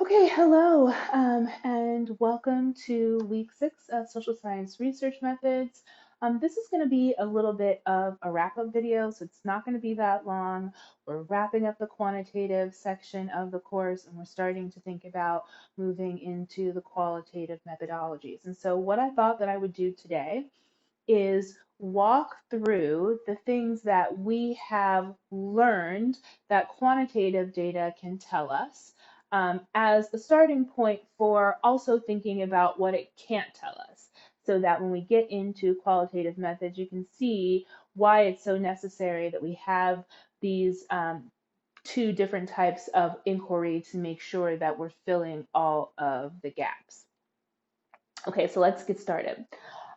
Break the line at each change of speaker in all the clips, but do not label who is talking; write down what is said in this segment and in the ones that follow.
Okay, hello, and welcome to week 6 of Social Science Research Methods. This is going to be a little bit of a wrap-up video, so it's not going to be that long. We're wrapping up the quantitative section of the course, and we're starting to think about moving into the qualitative methodologies. And so what I thought that I would do today is walk through the things that we have learned that quantitative data can tell us as a starting point for also thinking about what it can't tell us, so that when we get into qualitative methods, you can see why it's so necessary that we have these two different types of inquiry to make sure that we're filling all of the gaps. Okay, so let's get started.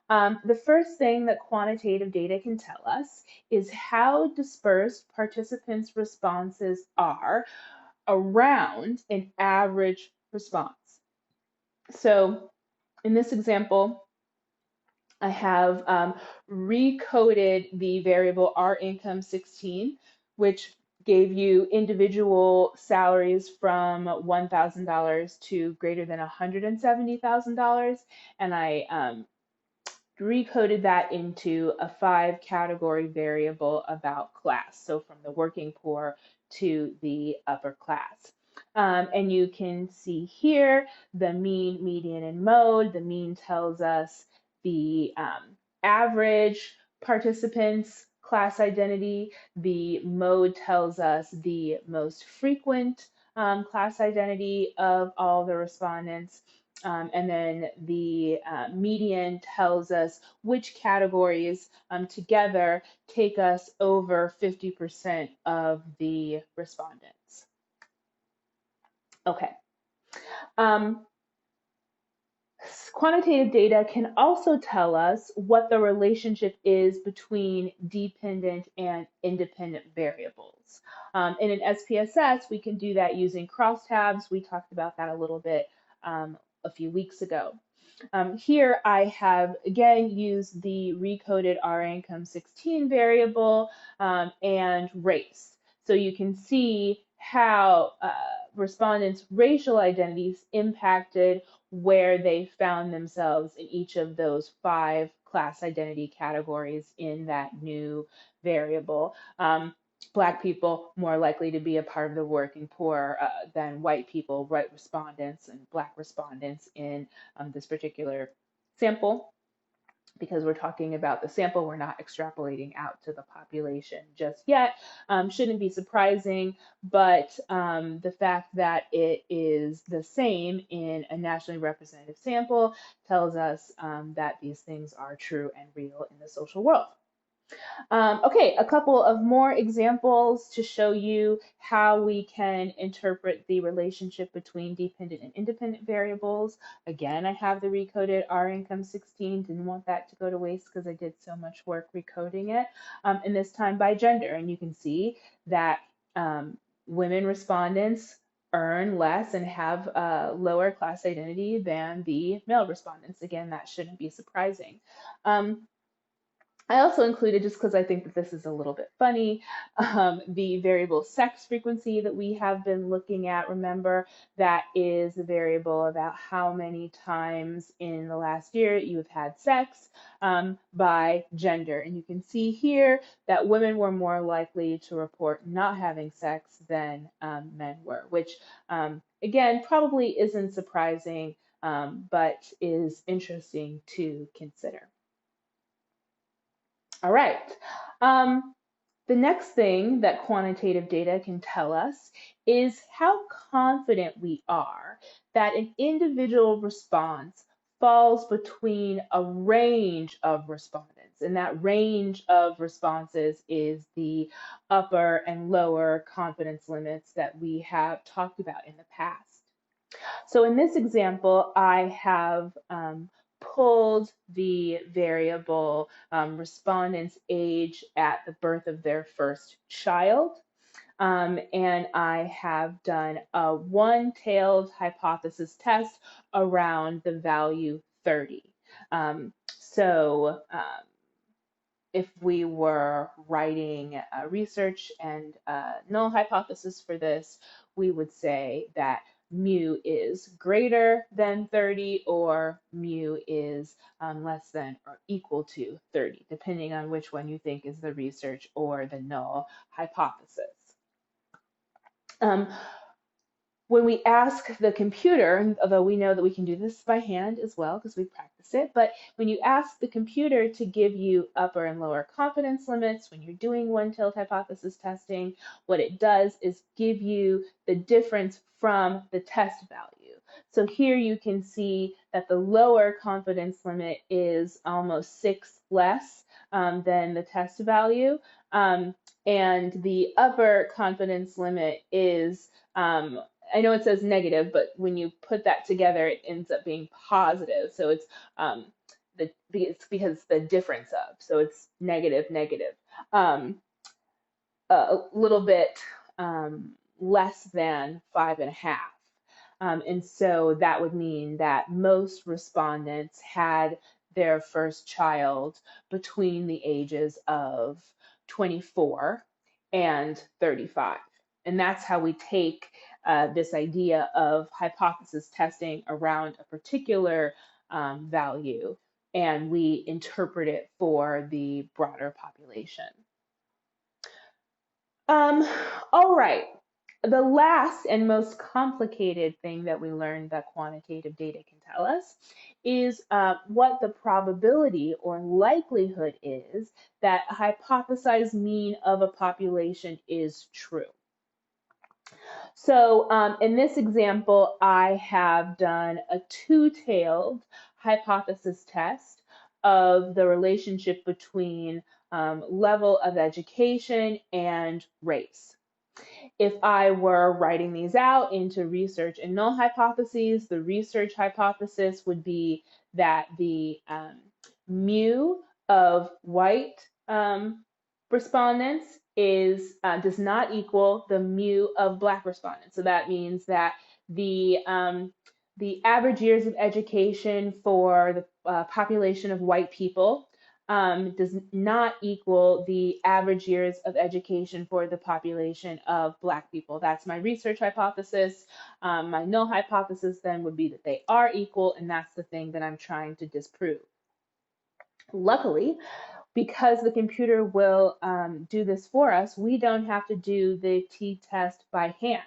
The first thing that quantitative data can tell us is how dispersed participants' responses are around an average response. So in this example, I have recoded the variable R income 16, which gave you individual salaries from $1,000 to greater than $170,000. And I recoded that into a 5-category variable about class, so from the working poor to the upper class. And you can see here the mean, median, and mode. The mean tells us the average participants' class identity. The mode tells us the most frequent class identity of all the respondents. And then the median tells us which categories together take us over 50% of the respondents. Okay. Um, Quantitative data can also tell us what the relationship is between dependent and independent variables. In an SPSS, we can do that using crosstabs. We talked about that a little bit a few weeks ago. Here I have again used the recoded R income 16 variable and race. So you can see how respondents' racial identities impacted where they found themselves in each of those 5 class identity categories in that new variable. Black people more likely to be a part of the working poor than white people, white respondents and Black respondents in this particular sample. Because we're talking about the sample, we're not extrapolating out to the population just yet. Shouldn't be surprising, but the fact that it is the same in a nationally representative sample tells us that these things are true and real in the social world. Okay, a couple of more examples to show you how we can interpret the relationship between dependent and independent variables. Again, I have the recoded R income 16, didn't want that to go to waste because I did so much work recoding it, and this time by gender. And you can see that women respondents earn less and have a lower class identity than the male respondents. Again, that shouldn't be surprising. I also included, just because I think that this is a little bit funny, the variable sex frequency that we have been looking at. Remember, that is the variable about how many times in the last year you have had sex by gender. And you can see here that women were more likely to report not having sex than men were, which again, probably isn't surprising, but is interesting to consider. All right. The next thing that quantitative data can tell us is how confident we are that an individual response falls between a range of respondents. And that range of responses is the upper and lower confidence limits that we have talked about in the past. So in this example, I have pulled the variable respondent's age at the birth of their first child. And I have done a one-tailed hypothesis test around the value 30. If we were writing research and null hypothesis for this, we would say that mu is greater than 30 or mu is less than or equal to 30, depending on which one you think is the research or the null hypothesis. Um, when we ask the computer, although we know that we can do this by hand as well because we practice it, but when you ask the computer to give you upper and lower confidence limits when you're doing one-tailed hypothesis testing, what it does is give you the difference from the test value. So here you can see that the lower confidence limit is almost 6 less than the test value, and the upper confidence limit is I know it says negative, but when you put that together, it ends up being positive. So it's because the difference of, so it's negative, negative, a little bit less than 5.5. And so that would mean that most respondents had their first child between the ages of 24 and 35. And that's how we take this idea of hypothesis testing around a particular value and we interpret it for the broader population. All right. The last and most complicated thing that we learned that quantitative data can tell us is what the probability or likelihood is that a hypothesized mean of a population is true. So in this example, I have done a two-tailed hypothesis test of the relationship between level of education and race. If I were writing these out into research and null hypotheses, the research hypothesis would be that the mu of white respondents does not equal the mu of black respondents. So that means that the average years of education for the population of white people does not equal the average years of education for the population of Black people. That's my research hypothesis. My null hypothesis then would be that they are equal, and that's the thing that I'm trying to disprove. Luckily, because the computer will do this for us, we don't have to do the t-test by hand.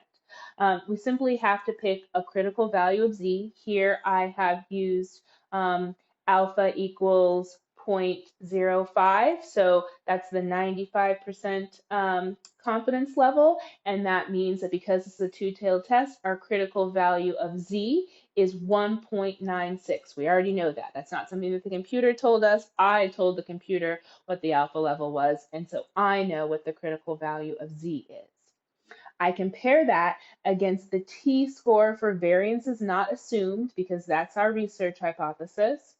We simply have to pick a critical value of z. Here I have used alpha equals 0.05, so that's the 95% confidence level, and that means that because it's a two-tailed test, our critical value of z is 1.96. We already know that. That's not something that the computer told us. I told the computer what the alpha level was, and so I know what the critical value of z is. I compare that against the t-score for variance is not assumed because that's our research hypothesis,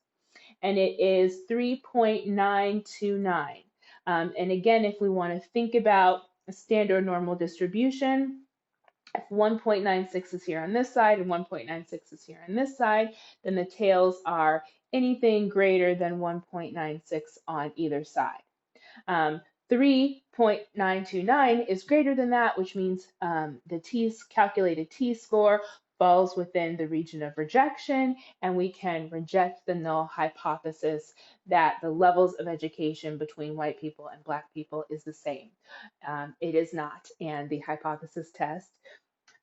and it is 3.929. And again, if we want to think about a standard normal distribution, if 1.96 is here on this side and 1.96 is here on this side, then the tails are anything greater than 1.96 on either side. 3.929 is greater than that, which means the calculated t-score falls within the region of rejection, and we can reject the null hypothesis that the levels of education between white people and Black people is the same. It is not, and the hypothesis test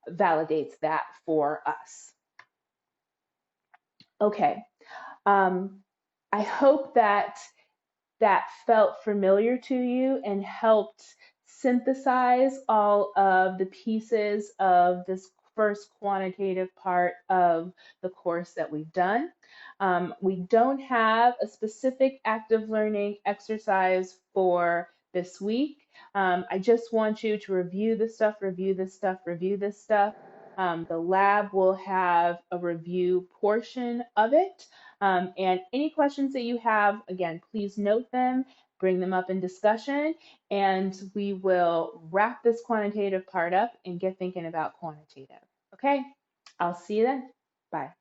validates that for us. Okay, I hope that felt familiar to you and helped synthesize all of the pieces of this first quantitative part of the course that we've done. We don't have a specific active learning exercise for this week. I just want you to review this stuff, review this stuff, review this stuff. The lab will have a review portion of it. And any questions that you have, again, please note them, bring them up in discussion, and we will wrap this quantitative part up and get thinking about quantitative. Okay, I'll see you then. Bye.